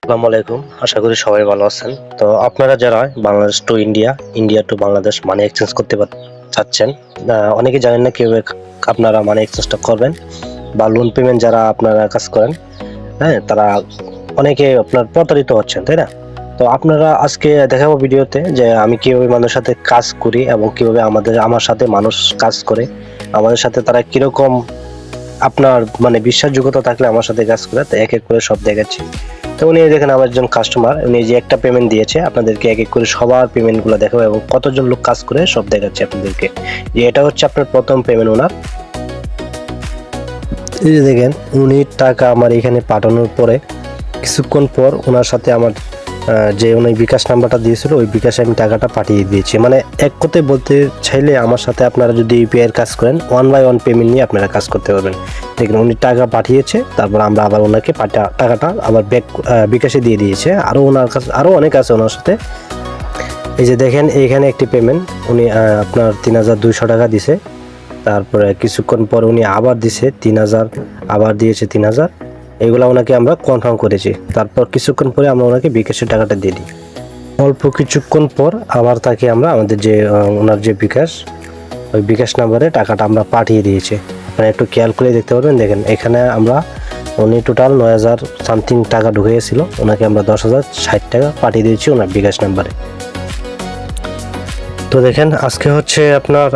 আসসালামু আলাইকুম। আশা করি সবাই ভালো আছেন। তো আপনারা যারা Bangladesh to India, India to Bangladesh money exchange করতে চাচ্ছেন, অনেকে জানেন না কিভাবে আপনারা মানি এক্সচেঞ্জটা করবেন, বা লোন পেমেন্ট যারা আপনারা কাজ করেন, হ্যাঁ, তারা অনেকে আপনার প্রতারিত হচ্ছেন, তাই না? তো আপনারা আজকে দেখাবো ভিডিওতে যে আমি কিভাবে মানুষের সাথে কাজ করি এবং কিভাবে আমার সাথে মানুষ কাজ করে, আমাদের সাথে তারা কিরকম আপনার মানে বিশ্বাসযোগ্যতা থাকলে আমার সাথে কাজ করে, তো এক এক করে সব দেখাচ্ছি। তো উনি দেখেন আমার একজন কাস্টমার, উনি যে একটা পেমেন্ট দিয়েছে, আপনাদেরকে এক এক করে সবার পেমেন্টগুলো দেখাবো এবং কতজন লোক কাজ করে সব দেখাচ্ছি আপনাদেরকে। যে এটা হচ্ছে আপনার প্রথম পেমেন্ট ওনার। এই যে দেখেন উনি টাকা আমার এখানে পাঠানোর পরে কিছুক্ষণ পর ওনার সাথে আমার যে উনি বিকাশ নাম্বারটা দিয়েছিল ওই বিকাশে আমি টাকাটা পাঠিয়ে দিয়েছি। মানে এক কথায় বলতে চাইলে আমার সাথে আপনারা যদি ইউপিআই এর কাজ করেন, 1 বাই 1 পেমেন্ট নিয়ে আপনারা কাজ করতে পারবেন। দেখুন উনি টাকা পাঠিয়েছে, তারপর আমরা আবার ওনাকে টাকাটা আবার বিকাশে দিয়ে দিয়েছে। আরও ওনার কাছে আরও অনেক আছে ওনার সাথে। এই যে দেখেন এইখানে একটি পেমেন্ট উনি আপনার 3200 টাকা দিছে। তারপরে কিছুক্ষণ পর উনি আবার দিছে 3000, আবার দিয়েছে 3000। এগুলো ওনাকে আমরা কনফার্ম করেছি। তারপর কিছুক্ষণ পরে আমরা ওনাকে বিকাশের টাকাটা দিয়ে দিই। অল্প কিছুক্ষণ পর আবার তাকে আমরা আমাদের যে ওনার যে বিকাশ, ওই বিকাশ নাম্বারে টাকাটা আমরা পাঠিয়ে দিয়েছি। আপনারা একটু খেয়াল করে দেখতে পারবেন। দেখেন এখানে আমরা উনি টোটাল 9000 সামথিং টাকা ঢুকিয়েছিল, ওনাকে আমরা 10,060 টাকা পাঠিয়ে দিয়েছি ওনার বিকাশ নাম্বারে। তো দেখেন আজকে হচ্ছে আপনার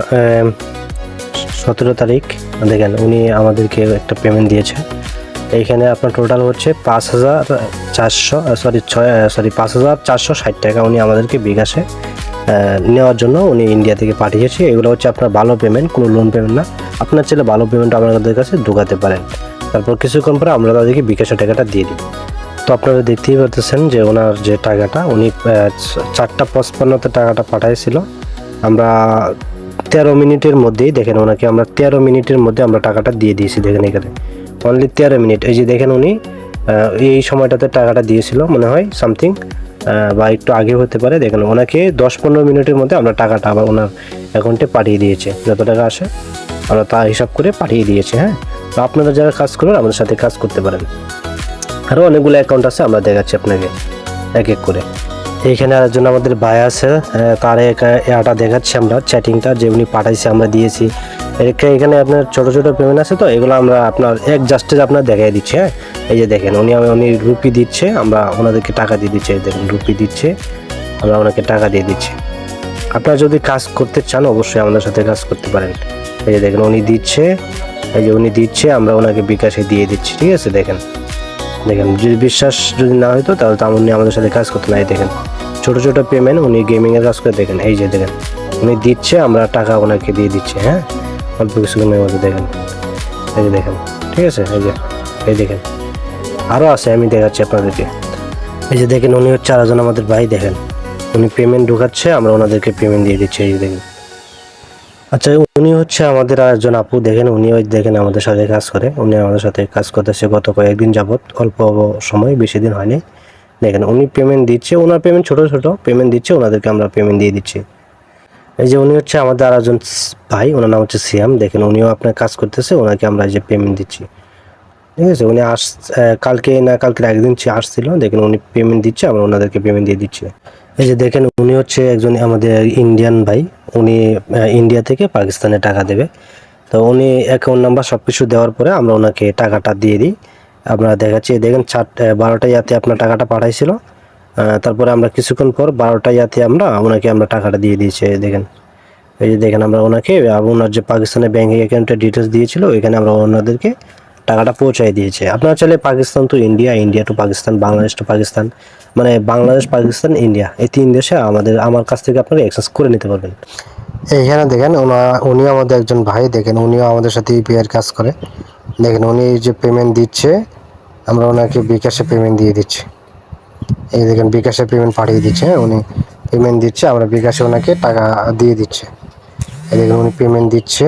17 তারিখ। দেখেন উনি আমাদেরকে একটা পেমেন্ট দিয়েছে। এইখানে আপনার টোটাল হচ্ছে 5,460 টাকা উনি আমাদেরকে বিকাশে নেওয়ার জন্য উনি ইন্ডিয়া থেকে পাঠিয়েছে। এগুলো হচ্ছে আপনার ভালো পেমেন্ট, কোনো লোন পেমেন্ট না। আপনার চাইলে ভালো পেমেন্ট আমাদের কাছে ঢোকাতে পারেন। তারপর কিছুক্ষণ পরে আমরা তাদেরকে বিকাশের টাকাটা দিয়ে দিই। তো আপনারা দেখতেই পাচ্ছেন যে ওনার যে টাকাটা উনি 4:55 টাকাটা পাঠাইছিল। আমরা 13 মিনিটের মধ্যেই দেখেন ওনাকে আমরা 13 মিনিটের মধ্যে আমরা টাকাটা দিয়ে দিয়েছি। দেখেন এখানে অনলি 13 মিনিট। এই যে দেখেন উনি এই সময়টাতে টাকাটা দিয়েছিল মনে হয় সামথিং, বা একটু আগে হতে পারে। দেখেন ওনাকে 10-15 মিনিটের মধ্যে আমরা টাকাটা আবার ওনার অ্যাকাউন্টে পাঠিয়ে দিয়েছে। যত টাকা আসে আমরা তা হিসাব করে পাঠিয়ে দিয়েছি। হ্যাঁ, তো আপনারা যারা কাজ করেন আমাদের সাথে কাজ করতে পারেন। আরও অনেকগুলো অ্যাকাউন্ট আছে, আমরা দেখাচ্ছি আপনাকে এক এক করে। এইখানে আরেকজন আমাদের ভাই আছে, তার এটা দেখাচ্ছি আমরা চ্যাটিংটা যে উনি পাঠাইছে আমরা দিয়েছি। এখানে আপনার ছোটো ছোটো পেমেন্ট আছে, তো এগুলো আমরা আপনার জাস্টে আপনার দেখাই দিচ্ছি। হ্যাঁ, এই যে দেখেন উনি রুপি দিচ্ছে, আমরা ওনাদেরকে টাকা দিয়ে দিচ্ছি। দেখেন রুপি দিচ্ছে, আমরা ওনাকে টাকা দিয়ে দিচ্ছি। আপনারা যদি কাজ করতে চান অবশ্যই আমাদের সাথে কাজ করতে পারেন। এই যে দেখেন উনি দিচ্ছে, এই যে উনি দিচ্ছে, আমরা ওনাকে বিকাশে দিয়ে দিচ্ছি। ঠিক আছে, দেখেন যদি বিশ্বাস যদি না হইতো তাহলে তো উনি আমাদের সাথে কাজ করতে নাই। দেখেন ছোটো ছোটো পেমেন্ট উনি গেমিংয়ের কাজ করে। দেখেন এই যে দেখেন উনি দিচ্ছে, আমরা টাকা ওনাকে দিয়ে দিচ্ছি। হ্যাঁ, অল্প কিছুক্ষণের মধ্যে দেখেন এই যে দেখেন। ঠিক আছে, এই দেখেন আরও আছে, আমি দেখাচ্ছি আপনাদেরকে। এই যে দেখেন উনি হচ্ছে আরেকজন আমাদের ভাই। দেখেন উনি পেমেন্ট ঢুকাচ্ছে, আমরা ওনাদেরকে পেমেন্ট দিয়ে দিচ্ছি। এই যে দেখেন। আচ্ছা, উনি হচ্ছে আমাদের আরেকজন আপু। দেখেন উনি দেখেন আমাদের সাথে কাজ করে। উনি আমাদের সাথে কাজ করতেছে গত কয়েকদিন যাবত, অল্প সময়, বেশি দিন হয়নি। দেখেন উনি পেমেন্ট দিচ্ছে, ওনার পেমেন্ট ছোটো ছোটো পেমেন্ট দিচ্ছে, ওনাদেরকে আমরা পেমেন্ট দিয়ে দিচ্ছি। এই যে উনি হচ্ছে আমাদের আরেকজন ভাই, ওনার নাম হচ্ছে সিয়াম। দেখেন উনিও আপনার কাজ করতেছে, ওনাকে আমরা যে পেমেন্ট দিচ্ছি। ঠিক আছে, উনি কালকে একদিন আসছিল। দেখেন উনি পেমেন্ট দিচ্ছে, আমরা ওনাদেরকে পেমেন্ট দিয়ে দিচ্ছি। এই যে দেখেন উনি হচ্ছে একজন আমাদের ইন্ডিয়ান ভাই। উনি ইন্ডিয়া থেকে পাকিস্তানে টাকা দেবে। তো উনি অ্যাকাউন্ট নাম্বার সব কিছু দেওয়ার পরে আমরা ওনাকে টাকাটা দিয়ে দিই। আমরা দেখাচ্ছি, দেখেন 12টা ইয়াতে আপনার টাকাটা পাঠাইছিল। তারপরে আমরা কিছুক্ষণ পর 12টা ইয়াতে আমরা ওনাকে টাকাটা দিয়ে দিয়েছি। দেখেন এই যে দেখেন আমরা ওনাকে ওনার যে পাকিস্তানের ব্যাঙ্ক অ্যাকাউন্টের ডিটেলস দিয়েছিল এখানে আমরা ওনাদেরকে টাকাটা পৌঁছাই দিয়েছে। আপনারা চাইলে Pakistan to India, India to Pakistan, Bangladesh to Pakistan, মানে বাংলাদেশ, পাকিস্তান, ইন্ডিয়া, এই 3 দেশে আমার কাছ থেকে আপনারা এক্সচেঞ্জ করে নিতে পারবেন। এইখানে দেখেন উনি আমাদের একজন ভাই। দেখেন উনিও আমাদের সাথে ইউপিআই কাজ করে। দেখেন উনি যে পেমেন্ট দিচ্ছে, আমরা ওনাকে বিকাশে পেমেন্ট দিয়ে দিচ্ছি। এই দেখেন বিকাশে পেমেন্ট পাঠিয়ে দিচ্ছে। উনি পেমেন্ট দিচ্ছে, আমরা বিকাশে ওনাকে টাকা দিয়ে দিচ্ছি। এই দেখেন উনি পেমেন্ট দিচ্ছে,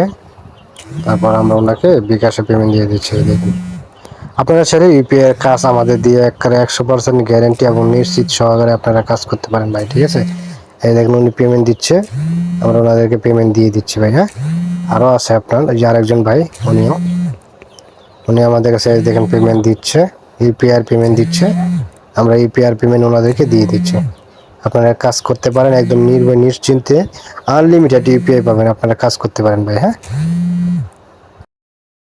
তারপর আমরা ওনাকে বিকাশে পেমেন্ট দিয়ে দিচ্ছি। দেখুন আপনারা চাইলে ইউপিআই কাজ আমাদের দিয়ে 100% গ্যারেন্টি এবং নিশ্চিত সহকারে আপনারা কাজ করতে পারেন ভাই। ঠিক আছে, এই দেখুন উনি পেমেন্ট দিচ্ছে, আমরা ওনাদেরকে পেমেন্ট দিয়ে দিচ্ছি ভাই। হ্যাঁ, আরও আছে আপনার যে আরেকজন ভাই, উনি আমাদের কাছে দেখেন পেমেন্ট দিচ্ছে, ইউপিআই পেমেন্ট দিচ্ছে, আমরা ইউপিআই পেমেন্ট ওনাদেরকে দিয়ে দিচ্ছি। আপনারা কাজ করতে পারেন একদম নিশ্চিন্তে, আনলিমিটেড ইউপিআই পাবেন, আপনারা কাজ করতে পারেন ভাই। হ্যাঁ,